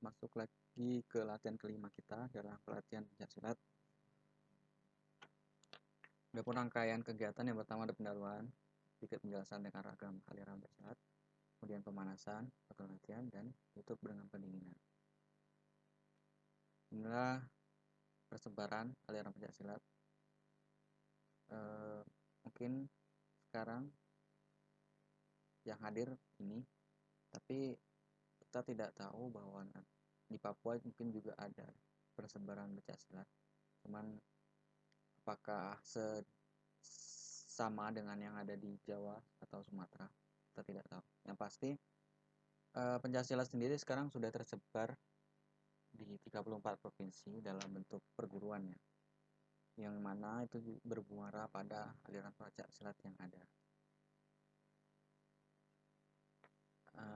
masuk lagi ke latihan kelima kita dalam pelatihan pencaksilat. Adapun rangkaian kegiatan yang pertama ada pendahuluan, sedikit penjelasan dengan ragam aliran pencaksilat, kemudian pemanasan, latihan, dan tutup dengan pendinginan. Inilah persebaran aliran pencaksilat. Mungkin sekarang yang hadir ini, tapi kita tidak tahu bahwa di Papua mungkin juga ada persebaran pencaksilat. Cuman apakah sama dengan yang ada di Jawa atau Sumatera, kita tidak tahu. Yang pasti pencaksilat sendiri sekarang sudah tersebar di 34 provinsi dalam bentuk perguruannya, yang mana itu bermuara pada aliran pencaksilat yang ada.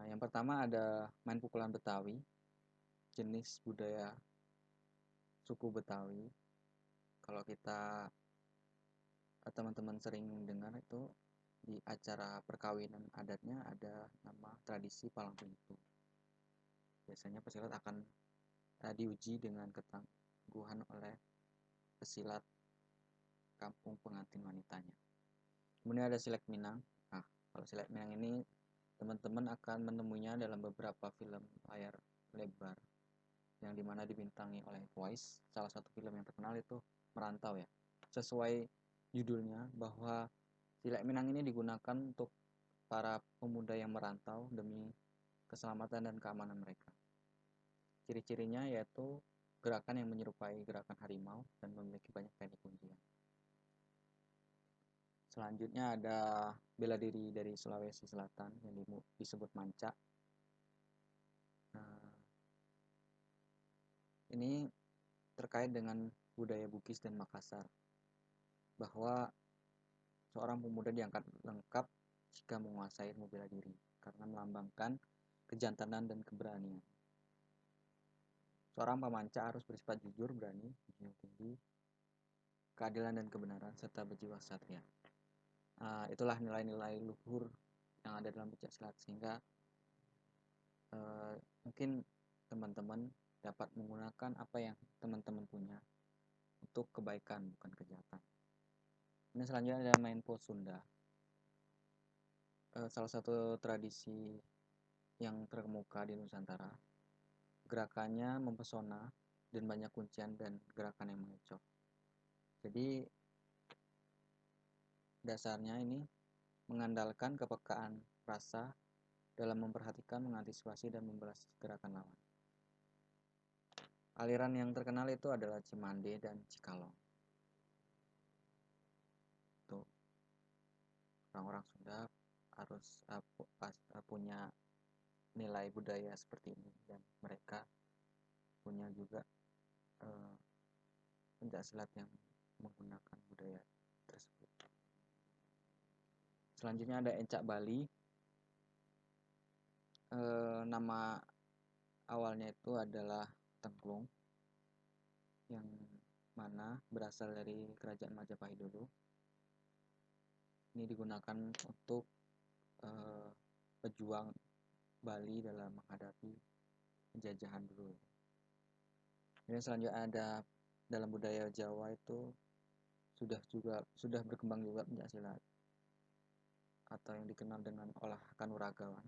Yang pertama ada main pukulan Betawi, jenis budaya suku Betawi. Kalau kita teman-teman sering dengar itu di acara perkawinan adatnya ada nama tradisi palang pintu. Biasanya pesilat akan diuji dengan ketangguhan oleh pesilat kampung pengantin wanitanya. Kemudian ada silat Minang. Nah, kalau silat Minang ini teman-teman akan menemuinya dalam beberapa film layar lebar yang dimana dibintangi oleh Twice. Salah satu film yang terkenal itu Merantau ya. Sesuai judulnya bahwa silat Minang ini digunakan untuk para pemuda yang merantau demi keselamatan dan keamanan mereka. Ciri-cirinya yaitu gerakan yang menyerupai gerakan harimau dan memiliki banyak teknik kuncian. Selanjutnya ada bela diri dari Sulawesi Selatan yang disebut manca. Nah, ini terkait dengan budaya Bugis dan Makassar, bahwa seorang pemuda diangkat lengkap jika menguasai ilmu bela diri karena melambangkan kejantanan dan keberanian. Seorang pemanca harus bersifat jujur, berani, menjunjung tinggi keadilan dan kebenaran, serta berjiwa satria. Itulah nilai-nilai luhur yang ada dalam pencaksilat, sehingga mungkin teman-teman dapat menggunakan apa yang teman-teman punya untuk kebaikan, bukan kejahatan. Ini selanjutnya ada main pos Sunda. Salah satu tradisi yang terkemuka di Nusantara. Gerakannya mempesona dan banyak kuncian dan gerakan yang mengecoh. Jadi dasarnya ini mengandalkan kepekaan rasa dalam memperhatikan, mengantisipasi, dan membalas gerakan lawan. Aliran yang terkenal itu adalah Cimande dan Cikalong. Tuh, orang-orang Sunda harus punya nilai budaya seperti ini, dan mereka punya juga pencaksilat yang menggunakan budaya tersebut. Selanjutnya ada Encak Bali. Nama awalnya itu adalah Tengklung, yang mana berasal dari kerajaan Majapahit dulu. Ini digunakan untuk pejuang Bali dalam menghadapi penjajahan dulu. Kemudian selanjutnya ada dalam budaya Jawa itu sudah berkembang juga pencaksilat atau yang dikenal dengan olah kanuragawan.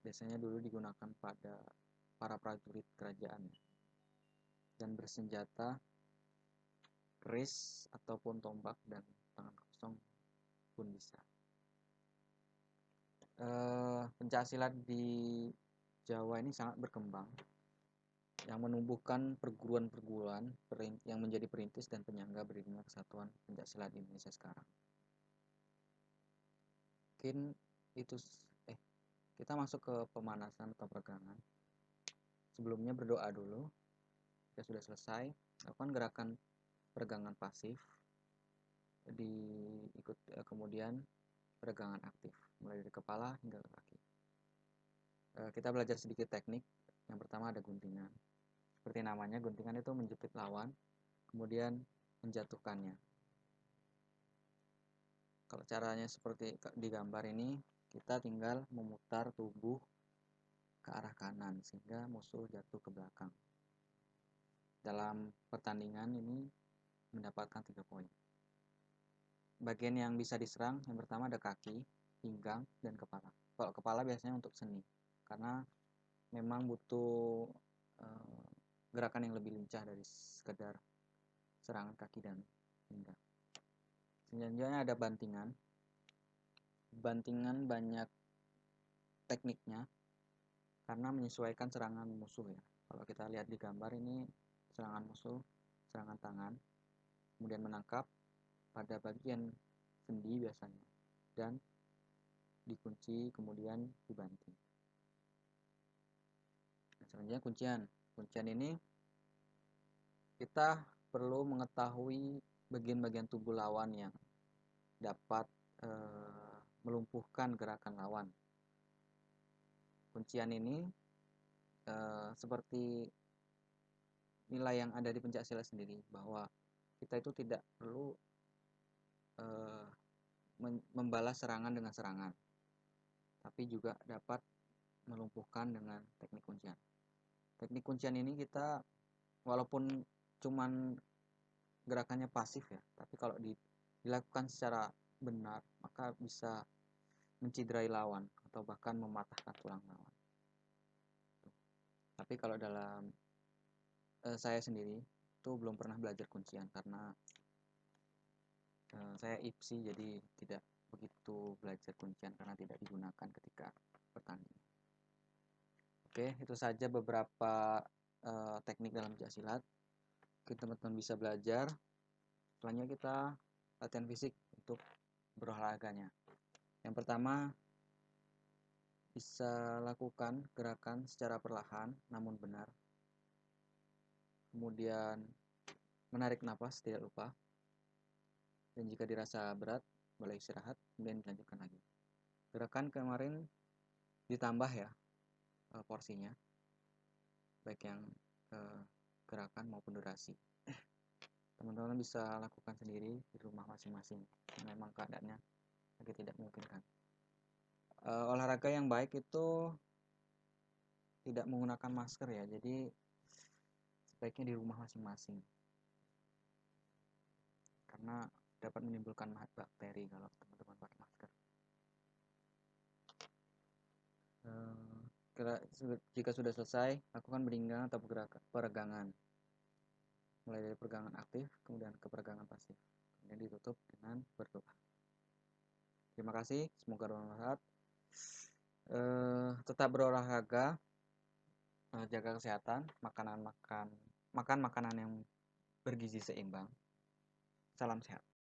Biasanya dulu digunakan pada para prajurit kerajaan dan bersenjata keris ataupun tombak dan tangan kosong pun bisa. Pencaksilat di Jawa ini sangat berkembang, yang menumbuhkan perguruan-perguruan yang menjadi perintis dan penyangga berdirinya Kesatuan Pencaksilat di Indonesia sekarang. Mungkin itu kita masuk ke pemanasan atau peregangan. Sebelumnya berdoa dulu. Jika sudah selesai, lakukan gerakan peregangan pasif, kemudian peregangan aktif, mulai dari kepala hingga ke kaki. Kita belajar sedikit teknik. Yang pertama ada guntingan. Seperti namanya, guntingan itu menjepit lawan, kemudian menjatuhkannya. Kalau caranya seperti di gambar ini, kita tinggal memutar tubuh ke arah kanan sehingga musuh jatuh ke belakang. Dalam pertandingan ini mendapatkan 3 poin. Bagian yang bisa diserang yang pertama ada kaki, pinggang, dan kepala. Kalau kepala biasanya untuk seni, karena memang butuh gerakan yang lebih lincah dari sekedar serangan kaki dan pinggang. Selanjutnya ada bantingan. Bantingan banyak tekniknya karena menyesuaikan serangan musuh ya. Kalau kita lihat di gambar ini serangan musuh, serangan tangan, kemudian menangkap pada bagian sendi biasanya dan dikunci kemudian dibanting. Selanjutnya kuncian. Kuncian ini kita perlu mengetahui bagian-bagian tubuh lawan yang dapat melumpuhkan gerakan lawan. Kuncian ini seperti nilai yang ada di pencaksilat sendiri, bahwa kita itu tidak perlu membalas serangan dengan serangan, tapi juga dapat melumpuhkan dengan teknik kuncian. Teknik kuncian ini kita walaupun cuman gerakannya pasif ya, tapi kalau dilakukan secara benar maka bisa menciderai lawan atau bahkan mematahkan tulang lawan. Tapi kalau dalam saya sendiri itu belum pernah belajar kuncian karena saya IPSI, jadi tidak begitu belajar kuncian karena tidak digunakan ketika pertandingan. Oke, itu saja beberapa teknik dalam pencaksilat. Teman-teman bisa belajar. Selanjutnya kita latihan fisik untuk berolahraganya. Yang pertama, bisa lakukan gerakan secara perlahan namun benar. Kemudian menarik napas tidak lupa. Dan jika dirasa berat, boleh istirahat, kemudian dilanjutkan lagi. Gerakan kemarin ditambah ya porsinya, baik yang gerakan maupun durasi. Teman-teman bisa lakukan sendiri di rumah masing-masing. Memang keadaannya lagi tidak memungkinkan. Olahraga yang baik itu tidak menggunakan masker ya, jadi sebaiknya di rumah masing-masing. Karena dapat menimbulkan bakteri kalau teman-teman pakai masker. Jika sudah selesai, lakukan beringgang atau peregangan. Mulai dari peregangan aktif, kemudian ke peregangan pasif. Kemudian ditutup dengan berdoa. Terima kasih, semoga bermanfaat. Tetap berolahraga, jaga kesehatan, makan makanan yang bergizi seimbang. Salam sehat.